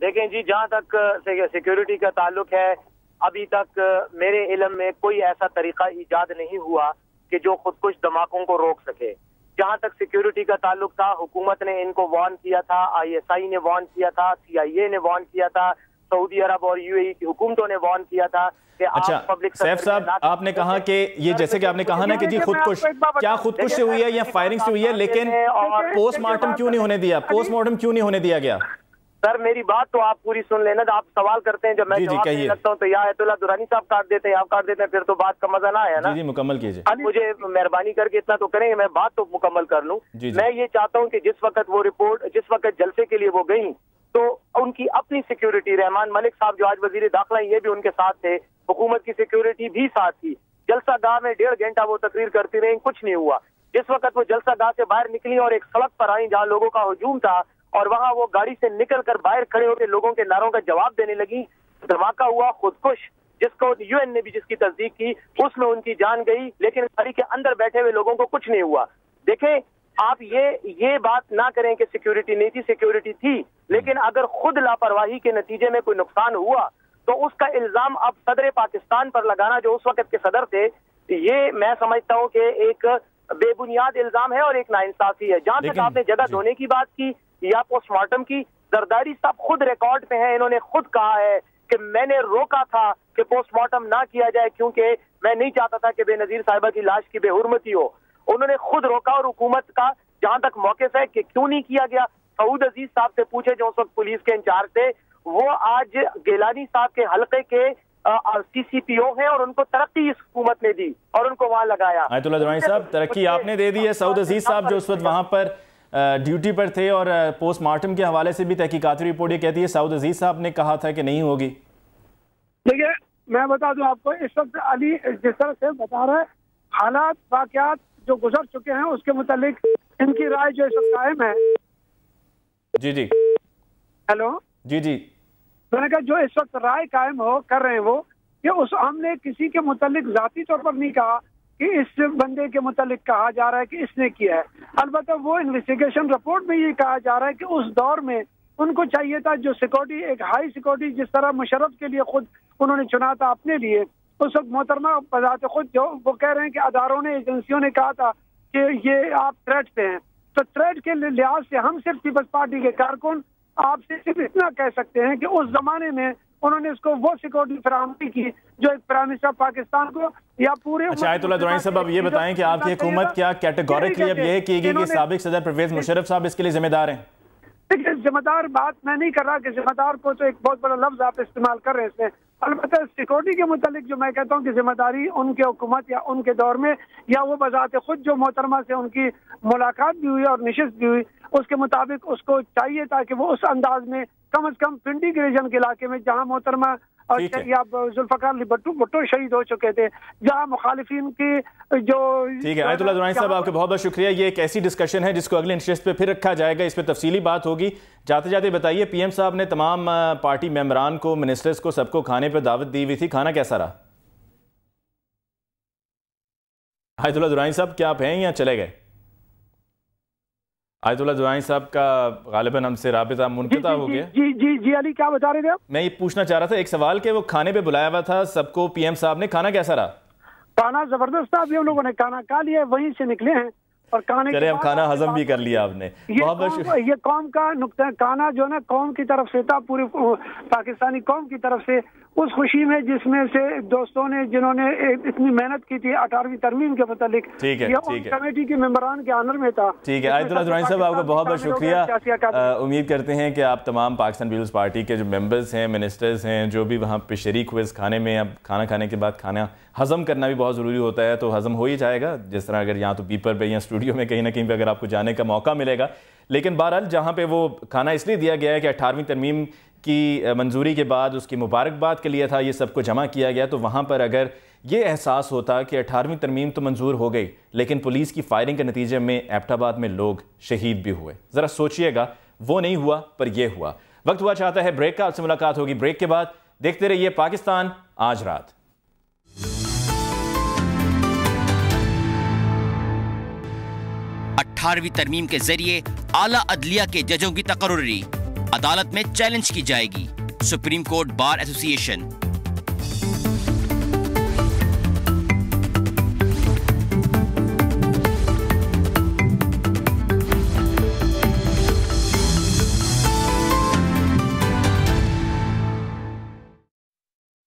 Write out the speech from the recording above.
देखें जी, जहाँ तक सिक्योरिटी का ताल्लुक है, अभी तक मेरे इल्म में कोई ऐसा तरीका इजाद नहीं हुआ कि जो खुदकुश धमाकों को रोक सके। जहाँ तक सिक्योरिटी का ताल्लुक था, हुकूमत ने इनको वार्न किया था, ISI ने वार्न किया था, CIA ने वार्न किया था, सऊदी अरब और UAE की हुकूमतों ने वार्न किया था कि अच्छा पब्लिक सैफ साहब, आपने कहा कि ये जैसे कि आपने कहा ना कि जी खुदकुश, क्या खुदकुश से हुई है या फायरिंग से हुई है, लेकिन पोस्टमार्टम क्यों नहीं होने दिया? पोस्टमार्टम क्यों नहीं होने दिया गया? सर मेरी बात तो आप पूरी सुन लेना। आप सवाल करते हैं, जब मैं जवाब देने लगता हूं तो या आयतुल्लाह दुरानी साहब काट देते हैं, आप काट देते हैं, फिर तो बात का मजा ना आया ना। जी मुकम्मल कीजिए। अब मुझे मेहरबानी करके इतना तो करेंगे, मैं बात तो मुकम्मल कर लूं। मैं ये चाहता हूं कि जिस वक्त वो रिपोर्ट, जिस वक्त जलसे के लिए वो गई, तो उनकी अपनी सिक्योरिटी, रहमान मलिक साहब जो आज वजीर दाखिला, ये भी उनके साथ थे, हुकूमत की सिक्योरिटी भी साथ थी। जलसा गाह में 1.5 घंटा वो तकरीर करती रही, कुछ नहीं हुआ। जिस वक्त वो जलसा गाह से बाहर निकली और एक सड़क पर आई जहाँ लोगों का हुजूम था, और वहां वो गाड़ी से निकलकर बाहर खड़े होकर लोगों के नारों का जवाब देने लगी, धमाका हुआ, खुदकुश, जिसको UN ने भी जिसकी तस्दीक की, उसमें उनकी जान गई, लेकिन गाड़ी के अंदर बैठे हुए लोगों को कुछ नहीं हुआ। देखें, आप ये बात ना करें कि सिक्योरिटी नहीं थी, सिक्योरिटी थी, लेकिन अगर खुद लापरवाही के नतीजे में कोई नुकसान हुआ तो उसका इल्जाम अब सदर पाकिस्तान पर लगाना, जो उस वक्त के सदर थे, ये मैं समझता हूँ कि एक बेबुनियाद इल्जाम है और एक नाइंसाफी है। जहां तक आपने जगह धोने की बात की या पोस्टमार्टम की, जरदारी साहब खुद रिकॉर्ड पे हैं, इन्होंने खुद कहा है कि मैंने रोका था कि पोस्टमार्टम ना किया जाए क्योंकि मैं नहीं चाहता था कि बेनजीर साहिबा की लाश की बेहुरमती हो। उन्होंने खुद रोका, और हुकूमत का जहां तक मौक़िफ़ है कि क्यों नहीं किया गया, सऊद अजीज साहब से पूछे जो उस वक्त पुलिस के इंचार्ज थे, वो आज गिलानी साहब के हल्के के CCPO हैं और उनको तरक्की इस हुकूमत ने दी और उनको वहां लगाया। आयतुल्लाह दुरानी साहब, तरक्की आपने दे दी है। सऊद अजीज साहब जो उस वक्त वहां पर ड्यूटी पर थे, और पोस्टमार्टम के हवाले से भी तहकीकाती रिपोर्ट ये कहती है सऊद अजीज साहब ने कहा था कि नहीं होगी। देखिए, मैं बता दूं आपको, इस वक्त अली जिस तरह से बता रहे, हालात वाकयात जो गुजर चुके हैं उसके मुतालिक इनकी राय जो इस वक्त कायम है। जी जी, हेलो, जी जी, मैंने कहा जो इस वक्त राय कायम हो कर रहे हैं वो, कि उस हमने किसी के मुतालिक जाती तौर पर नहीं कहा कि इस बंदे के मुतालिक कहा जा रहा है कि इसने किया है। अलबत्ता वो इन्वेस्टिगेशन रिपोर्ट में ये कहा जा रहा है कि उस दौर में उनको चाहिए था जो सिक्योरिटी, एक हाई सिक्योरिटी जिस तरह मुशर्रफ के लिए खुद उन्होंने चुना था अपने लिए, उस वक्त मोहतरमा बजाते खुद जो वो कह रहे हैं कि अदारों ने, एजेंसियों ने कहा था कि ये आप थ्रेट पे हैं, तो थ्रेट के लिहाज से हम सिर्फ पीपल्स पार्टी के कारकुन आपसे सिर्फ इतना कह सकते हैं कि उस जमाने में उन्होंने इसको वो सिक्योरिटी फराहमी की जो एक प्राइम मिनिस्टर पाकिस्तान को या पूरे। अच्छा आयतुल्लाह दुरानी साहब, अब ये बताएं कि आपकी हुकूमत क्या कैटेगोरिकली अब ये कहेगी कि साबिक सदर परवेज मुशर्रफ साहब इसके लिए जिम्मेदार हैं? जिम्मेदार बात मैं नहीं कर रहा कि जिम्मेदार को तो एक बहुत बड़ा लफ्ज आप इस्तेमाल कर रहे हैं इसमें। अलबत्ता सिक्योरिटी के मुतालिक जो मैं कहता हूँ कि जिम्मेदारी उनके हुकूमत या उनके दौर में, या वो बजाते खुद जो मोहतरमा से उनकी मुलाकात भी हुई और नशिस्त भी हुई, उसके मुताबिक उसको चाहिए था कि वो उस अंदाज में कम से कम पिंडी के रीजन के इलाके में जहाँ मोहतरमा या जुल्फकार अली भुट्टो शहीद हो चुके थे, जहाँ मुखालिफिन की जो। ठीक है आयतुल्लाह दुरानी साहब, आपके बहुत बहुत शुक्रिया। ये एक ऐसी डिस्कशन है जिसको अगले नशिस्त पे फिर रखा जाएगा, इस पर तफसीली बात होगी। जाते जाते बताइए, PM साहब ने तमाम पार्टी मेंबरान को, मिनिस्टर्स को, सबको खाने पर दावत दी हुई थी, खाना कैसा रहा? आयतुल्लाह दुरानी साहब क्या आप हैं या चले गए? आयतुल्लाह दुरानी साहब का गालिबन हमसे राबिता मुनक़ता हो गया। जी अली, क्या बता रहे थे आप? मैं ये पूछना चाह रहा था एक सवाल कि वो खाने पे बुलाया हुआ था सबको PM साहब ने, खाना कैसा रहा? खाना जबरदस्त था, अभी हम लोगों ने खाना खा लिया, वहीं से निकले हैं और खाने चले अब खाना हजम भी कर लिया आपने। ये कौम का नुक्ता खाना जो है ना कौम की तरफ से था, पूरी पाकिस्तानी कौम की तरफ से, उस खुशी में जिसमें से दोस्तों ने जिन्होंने इतनी मेहनत की थी 18वीं तरमीम के मुतालिक, कमेटी के मेंबरान के आनर में था। ठीक है आयतुल्लाह दुरानी साहब, आपका बहुत बहुत शुक्रिया। उम्मीद करते हैं कि आप तमाम पाकिस्तान पीपल्स पार्टी के जो मेंबर्स हैं, मिनिस्टर्स हैं, जो भी वहाँ पे शरीक हुए इस खाने में, अब खाना खाने के बाद खाना हजम करना भी बहुत ज़रूरी होता है, तो हजम हो ही जाएगा। जिस तरह अगर यहाँ तो बीपर पे या स्टूडियो में कहीं ना कहीं पे अगर आपको जाने का मौका मिलेगा, लेकिन बहरहाल जहाँ पे वो खाना इसलिए दिया गया है कि 18वीं तरमीम की मंजूरी के बाद उसकी मुबारकबाद के लिए था, ये सबको जमा किया गया, तो वहाँ पर अगर ये एहसास होता कि 18वीं तरमीम तो मंजूर हो गई, लेकिन पुलिस की फायरिंग के नतीजे में एबटाबाद में लोग शहीद भी हुए, ज़रा सोचिएगा, वो नहीं हुआ पर यह हुआ। वक्त हुआ चाहता है ब्रेक का, आपसे मुलाकात होगी ब्रेक के बाद। देखते रहिए पाकिस्तान आज रात। 18वीं तरमीम के जरिए आला अदलिया के जजों की तकर्री, अदालत में चैलेंज की जाएगी। Supreme court bar association.